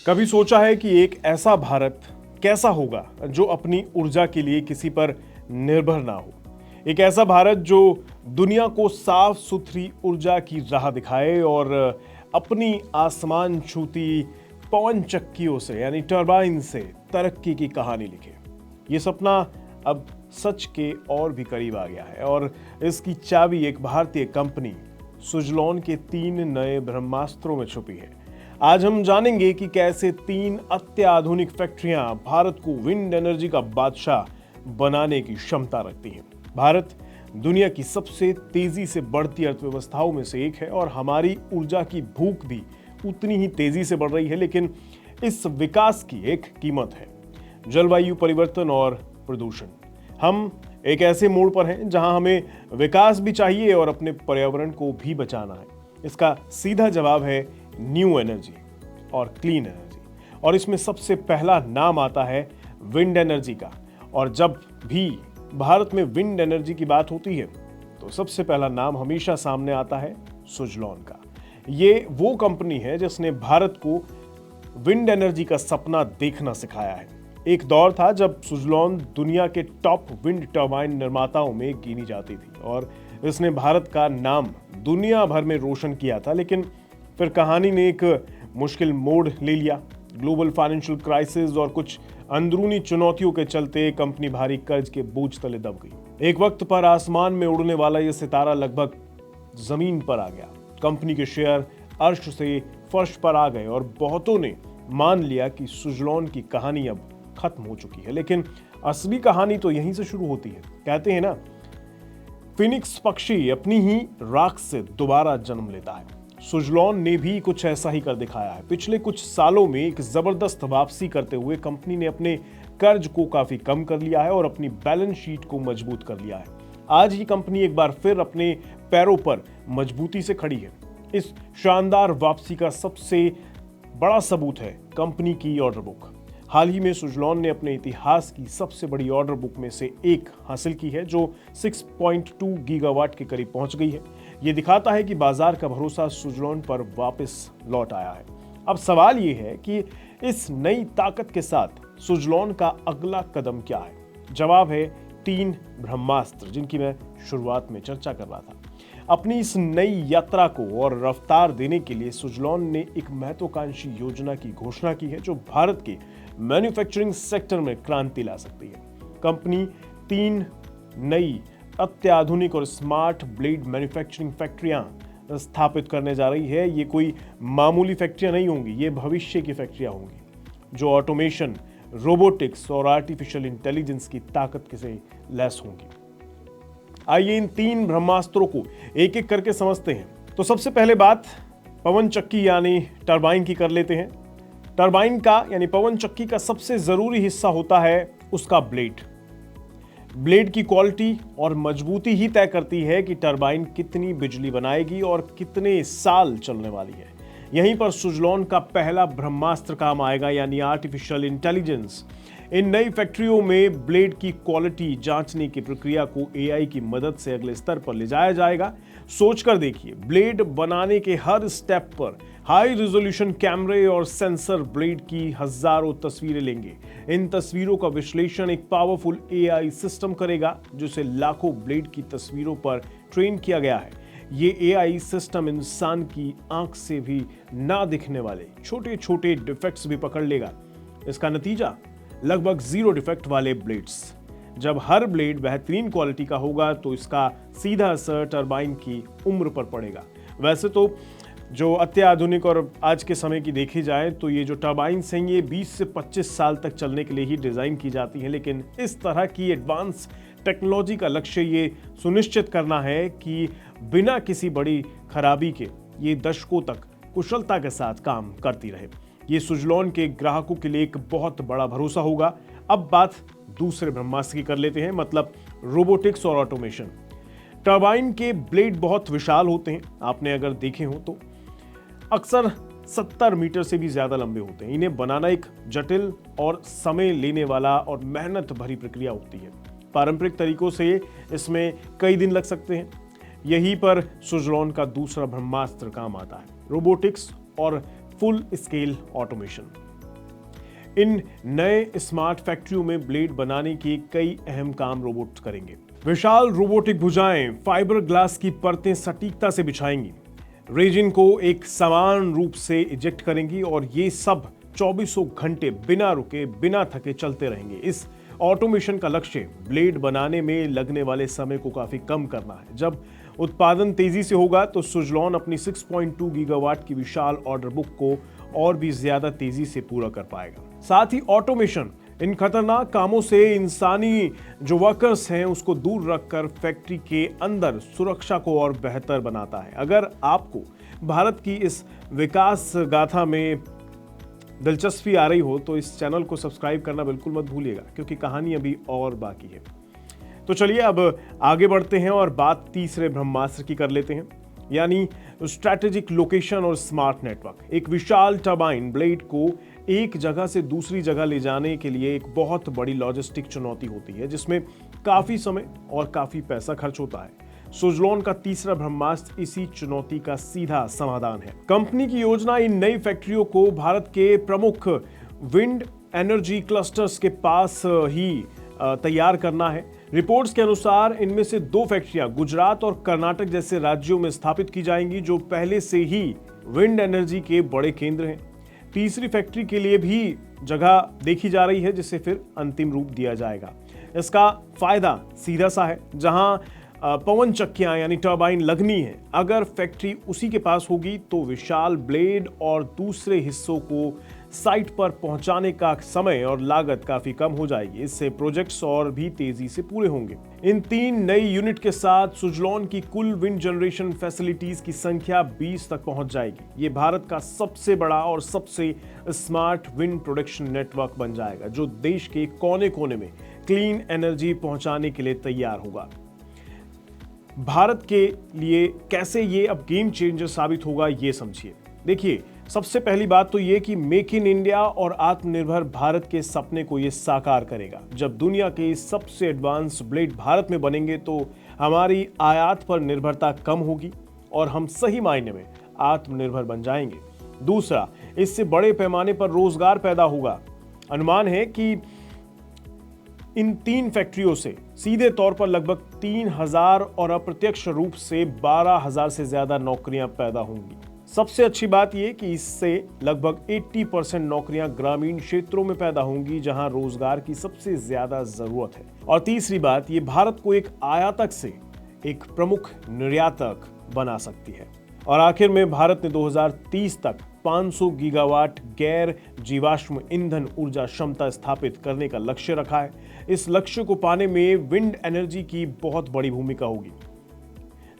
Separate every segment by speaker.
Speaker 1: कभी सोचा है कि एक ऐसा भारत कैसा होगा जो अपनी ऊर्जा के लिए किसी पर निर्भर ना हो। एक ऐसा भारत जो दुनिया को साफ सुथरी ऊर्जा की राह दिखाए और अपनी आसमान छूती पवन चक्कियों से यानी टरबाइन से तरक्की की कहानी लिखे। ये सपना अब सच के और भी करीब आ गया है और इसकी चाबी एक भारतीय कंपनी सुजलॉन के 3 नए ब्रह्मास्त्रों में छुपी है। आज हम जानेंगे कि कैसे 3 अत्याधुनिक फैक्ट्रियां भारत को विंड एनर्जी का बादशाह बनाने की क्षमता रखती हैं। भारत दुनिया की सबसे तेजी से बढ़ती अर्थव्यवस्थाओं में से एक है और हमारी ऊर्जा की भूख भी उतनी ही तेजी से बढ़ रही है, लेकिन इस विकास की एक कीमत है, जलवायु परिवर्तन और प्रदूषण। हम एक ऐसे मोड़ पर हैं जहां हमें विकास भी चाहिए और अपने पर्यावरण को भी बचाना है। इसका सीधा जवाब है न्यू एनर्जी और क्लीन एनर्जी, और इसमें सबसे पहला नाम आता है विंड एनर्जी का। और जब भी भारत में विंड एनर्जी की बात होती है तो सबसे पहला नाम हमेशा सामने आता है सुजलॉन का। ये वो कंपनी है जिसने भारत को विंड एनर्जी का सपना देखना सिखाया है। एक दौर था जब सुजलॉन दुनिया के टॉप विंड टर्बाइन निर्माताओं में गिनी जाती थी और इसने भारत का नाम दुनिया भर में रोशन किया था, लेकिन फिर कहानी ने एक मुश्किल मोड़ ले लिया। ग्लोबल फाइनेंशियल क्राइसिस और कुछ अंदरूनी चुनौतियों के चलते कंपनी भारी कर्ज के बोझ तले दब गई। एक वक्त पर आसमान में उड़ने वाला यह सितारा लगभग जमीन पर आ गया। कंपनी के शेयर अर्श से फर्श पर आ गए और बहुतों ने मान लिया कि सुजलॉन की कहानी अब खत्म हो चुकी है। लेकिन असली कहानी तो यहीं से शुरू होती है। कहते हैं ना, फिनिक्स पक्षी अपनी ही राख से दोबारा जन्म लेता है। सुजलॉन ने भी कुछ ऐसा ही कर दिखाया है। पिछले कुछ सालों में एक जबरदस्त वापसी करते हुए कंपनी ने अपने कर्ज को काफी कम कर लिया है और अपनी बैलेंस शीट को मजबूत कर लिया है। आज ही कंपनी एक बार फिर अपने पैरों पर मजबूती से खड़ी है। इस शानदार वापसी का सबसे बड़ा सबूत है कंपनी की ऑर्डर बुक। हाल ही में सुजलॉन ने अपने इतिहास की सबसे बड़ी ऑर्डर बुक में से एक हासिल की है, जो 6.2 गीगावाट के करीब पहुंच गई है। यह दिखाता है कि बाजार का भरोसा सुजलॉन पर वापस लौट आया है। अब सवाल यह है कि इस नई ताकत के साथ सुजलॉन का अगला कदम क्या है। जवाब है 3 ब्रह्मास्त्र, जिनकी मैं शुरुआत में चर्चा कर रहा था। अपनी इस नई यात्रा को और रफ्तार देने के लिए सुजलॉन ने एक महत्वाकांक्षी योजना की घोषणा की है, जो भारत के मैन्युफैक्चरिंग सेक्टर में क्रांति ला सकती है। कंपनी 3 नई अत्याधुनिक और स्मार्ट ब्लेड मैन्युफैक्चरिंग फैक्ट्रियां स्थापित करने जा रही है। ये कोई मामूली फैक्ट्रियां नहीं होंगी, ये भविष्य की फैक्ट्रियां होंगी जो ऑटोमेशन, रोबोटिक्स और आर्टिफिशियल इंटेलिजेंस की ताकत से लैस होंगी। आइए इन 3 ब्रह्मास्त्रों को एक एक करके समझते हैं। तो सबसे पहले बात पवन चक्की यानी टरबाइन की कर लेते हैं। टरबाइन का यानी पवन चक्की का सबसे जरूरी हिस्सा होता है उसका ब्लेड। ब्लेड की क्वालिटी और मजबूती ही तय करती है कि टरबाइन कितनी बिजली बनाएगी और कितने साल चलने वाली है। यहीं पर सुजलॉन का पहला ब्रह्मास्त्र काम आएगा, यानी आर्टिफिशियल इंटेलिजेंस। इन नई फैक्ट्रियों में ब्लेड की क्वालिटी जांचने की प्रक्रिया को एआई की मदद से अगले स्तर पर ले जाया जाएगा। सोचकर देखिए, ब्लेड बनाने के हर स्टेप पर हाई रिजोल्यूशन कैमरे और सेंसर ब्लेड की हजारों तस्वीरें लेंगे। इन तस्वीरों का विश्लेषण एक पावरफुल एआई सिस्टम करेगा, जिसे लाखों ब्लेड की तस्वीरों पर ट्रेन किया गया है। ये एआई सिस्टम इंसान की आंख से भी ना दिखने वाले छोटे छोटे डिफेक्ट्स भी पकड़ लेगा। इसका नतीजा लगभग 0 डिफेक्ट वाले ब्लेड्स। जब हर ब्लेड बेहतरीन क्वालिटी का होगा तो इसका सीधा असर टरबाइन की उम्र पर पड़ेगा। वैसे तो जो अत्याधुनिक और आज के समय की देखी जाए तो ये जो टरबाइन्स हैं ये 20 से 25 साल तक चलने के लिए ही डिजाइन की जाती हैं, लेकिन इस तरह की एडवांस टेक्नोलॉजी का लक्ष्य ये सुनिश्चित करना है कि बिना किसी बड़ी खराबी के ये दशकों तक कुशलता के साथ काम करती रहे। ये सुजलॉन के ग्राहकों के लिए एक बहुत बड़ा भरोसा होगा। अब बात दूसरे ब्रह्मास्त्र की कर लेते हैं, मतलब रोबोटिक्स और ऑटोमेशन। टरबाइन के ब्लेड बहुत विशाल होते हैं। आपने अगर देखे हो तो अक्सर 70 मीटर से भी ज्यादा लंबे होते हैं। इन्हें बनाना एक जटिल और समय लेने वाला और मेहनत भरी प्रक्रिया होती है। पारंपरिक तरीकों से इसमें कई दिन लग सकते हैं। यहीं पर सुजलॉन का दूसरा ब्रह्मास्त्र काम आता है, रोबोटिक्स और फुल स्केल ऑटोमेशन। इन नए स्मार्ट फैक्ट्रियों में ब्लेड बनाने के कई अहम काम रोबोट करेंगे। विशाल रोबोटिक भुजाएं फाइबर ग्लास की परतें सटीकता से बिछाएंगी, रेजिन को एक समान रूप से इजेक्ट करेंगी और ये सब 24 घंटे बिना रुके बिना थके चलते रहेंगे। इस ऑटोमेशन का लक्ष्य ब्लेड बनाने में लगने वाले समय को काफी कम करना है। जब उत्पादन तेजी से होगा तो सुज़लॉन अपनी 6.2 गीगावाट की विशाल ऑर्डर बुक को और भी ज्यादा तेजी से पूरा कर पाएगा। साथ ही ऑटोमेशन इन खतरनाक कामों से इंसानी जो वर्कर्स हैं उसको दूर रखकर फैक्ट्री के अंदर सुरक्षा को और बेहतर बनाता है। अगर आपको भारत की इस विकास गाथा में दिलचस्पी आ रही हो तो इस चैनल को सब्सक्राइब करना बिल्कुल मत भूलिएगा, क्योंकि कहानी अभी और बाकी है। तो चलिए अब आगे बढ़ते हैं और बात तीसरे ब्रह्मास्त्र की कर लेते हैं, यानी स्ट्रैटेजिक लोकेशन और स्मार्ट नेटवर्क। एक विशाल टरबाइन ब्लेड को एक जगह से दूसरी जगह ले जाने के लिए एक बहुत बड़ी लॉजिस्टिक चुनौती होती है, जिसमें काफी समय और काफी पैसा खर्च होता है। सुज़लॉन का तीसरा ब्रह्मास्त्र इसी चुनौती का सीधा समाधान है। कंपनी की योजना इन नई फैक्ट्रियों को भारत के प्रमुख विंड एनर्जी क्लस्टर्स के पास ही तैयार करना है। रिपोर्ट्स के अनुसार इनमें से 2 फैक्ट्रियां गुजरात और कर्नाटक जैसे राज्यों में स्थापित की जाएंगी, जो पहले से ही विंड एनर्जी के बड़े केंद्र हैं। तीसरी फैक्ट्री के लिए भी जगह देखी जा रही है, जिसे फिर अंतिम रूप दिया जाएगा। इसका फायदा सीधा सा है, जहां पवन चक्कियां यानी टरबाइन लगनी है, अगर फैक्ट्री उसी के पास होगी तो विशाल ब्लेड और दूसरे हिस्सों को साइट पर पहुंचाने का समय और लागत काफी कम हो जाएगी। इससे प्रोजेक्ट्स और भी तेजी से पूरे होंगे। इन 3 नई यूनिट के साथ सुज़लॉन की कुल विंड जनरेशन फैसिलिटीज की संख्या 20 तक पहुंच जाएगी। ये भारत का सबसे बड़ा और सबसे स्मार्ट विंड प्रोडक्शन नेटवर्क बन जाएगा, जो देश के कोने कोने में क्लीन एनर्जी पहुंचाने के लिए तैयार होगा। भारत के लिए कैसे ये अब गेम चेंजर साबित होगा, ये समझिए। देखिए, सबसे पहली बात तो ये कि मेक इन इंडिया और आत्मनिर्भर भारत के सपने को ये साकार करेगा। जब दुनिया के सबसे एडवांस ब्लेड भारत में बनेंगे तो हमारी आयात पर निर्भरता कम होगी और हम सही मायने में आत्मनिर्भर बन जाएंगे। दूसरा, इससे बड़े पैमाने पर रोजगार पैदा होगा। अनुमान है कि इन 3 फैक्ट्रियों से सीधे तौर पर लगभग 3000 और अप्रत्यक्ष रूप से 12000 से ज्यादा नौकरियां पैदा होंगी। सबसे अच्छी बात यह कि इससे लगभग 80% नौकरियां ग्रामीण क्षेत्रों में पैदा होंगी, जहां रोजगार की सबसे ज्यादा जरूरत है। और तीसरी बात, ये भारत को एक आयातक से एक प्रमुख निर्यातक बना सकती है। और आखिर में भारत ने 2030 तक 500 गीगावाट गैर जीवाश्म ईंधन ऊर्जा क्षमता स्थापित करने का लक्ष्य रखा है। इस लक्ष्य को पाने में विंड एनर्जी की बहुत बड़ी भूमिका होगी।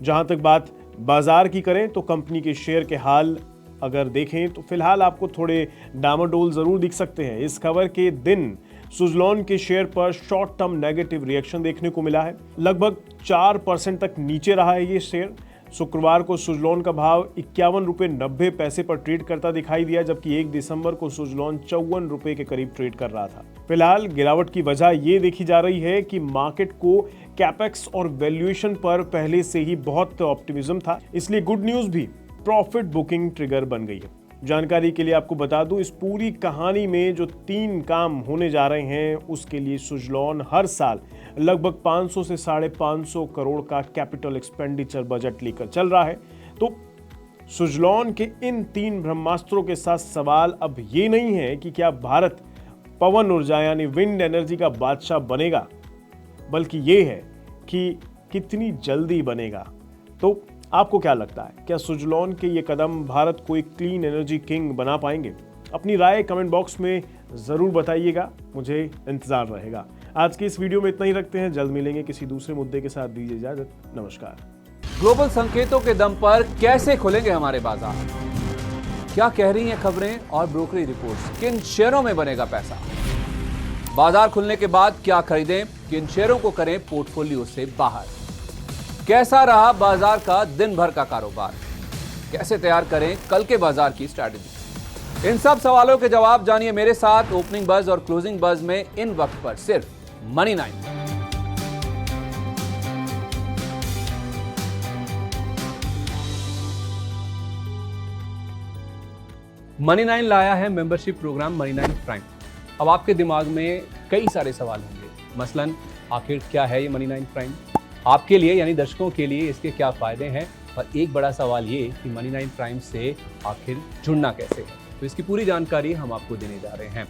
Speaker 1: जहां तक बात बाजार की करें तो कंपनी के शेयर के हाल अगर देखें तो फिलहाल आपको थोड़े डामाडोल जरूर दिख सकते हैं। इस खबर के दिन सुज़लॉन के शेयर पर शॉर्ट टर्म नेगेटिव रिएक्शन देखने को मिला है। लगभग 4% तक नीचे रहा है ये शेयर। शुक्रवार को सुज़लॉन का भाव 51 रुपये 90 पैसे पर ट्रेड करता दिखाई दिया, जबकि 1 दिसंबर को सुज़लॉन 54 रुपये के करीब ट्रेड कर रहा था। फिलहाल गिरावट की वजह ये देखी जा रही है कि मार्केट को कैपेक्स और वैल्यूएशन पर पहले से ही बहुत ऑप्टिमिज्म था, इसलिए गुड न्यूज भी प्रॉफिट बुकिंग ट्रिगर बन गई है। जानकारी के लिए आपको बता दूं, इस पूरी कहानी में जो 3 काम होने जा रहे हैं उसके लिए सुज़लॉन हर साल लगभग 500 से 550 करोड़ का कैपिटल एक्सपेंडिचर बजट लेकर चल रहा है। तो सुज़लॉन के इन 3 ब्रह्मास्त्रों के साथ सवाल अब ये नहीं है कि क्या भारत पवन ऊर्जा यानी विंड एनर्जी का बादशाह बनेगा, बल्कि ये है कि कितनी जल्दी बनेगा। तो आपको क्या लगता है, क्या सुज़लॉन के ये कदम भारत को एक क्लीन एनर्जी किंग बना पाएंगे? अपनी राय कमेंट बॉक्स में जरूर बताइएगा, मुझे इंतजार रहेगा। आज की इस वीडियो में इतना ही रखते हैं, जल्द मिलेंगे किसी दूसरे मुद्दे के साथ। दीजिए इजाजत, नमस्कार।
Speaker 2: ग्लोबल संकेतों के दम पर कैसे खुलेंगे हमारे बाजार? क्या कह रही हैं खबरें और ब्रोकरी रिपोर्ट्स? किन शेयरों में बनेगा पैसा? बाजार खुलने के बाद क्या खरीदें, किन शेयरों को करें पोर्टफोलियो से बाहर? कैसा रहा बाजार का दिन भर का कारोबार? कैसे तैयार करें कल के बाजार की स्ट्रैटेजी? इन सब सवालों के जवाब जानिए मेरे साथ ओपनिंग बज और क्लोजिंग बज में इन वक्त पर सिर्फ मनी 9। मनी 9 लाया है मेंबरशिप प्रोग्राम मनी 9 प्राइम। अब आपके दिमाग में कई सारे सवाल होंगे, मसलन आखिर क्या है ये मनी 9 प्राइम, आपके लिए यानी दर्शकों के लिए इसके क्या फ़ायदे हैं, और एक बड़ा सवाल ये कि मनी 9 प्राइम से आखिर जुड़ना कैसे है। तो इसकी पूरी जानकारी हम आपको देने जा रहे हैं।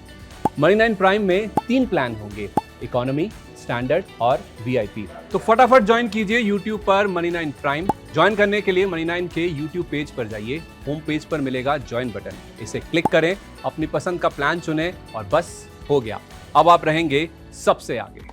Speaker 2: मनी 9 प्राइम में 3 प्लान होंगे, इकोनॉमी, स्टैंडर्ड और वीआईपी। तो फटाफट ज्वाइन कीजिए YouTube पर मनी 9 प्राइम। ज्वाइन करने के लिए मनी 9 के YouTube पेज पर जाइए, होम पेज पर मिलेगा ज्वाइन बटन, इसे क्लिक करें, अपनी पसंद का प्लान चुनें और बस हो गया, अब आप रहेंगे सबसे आगे।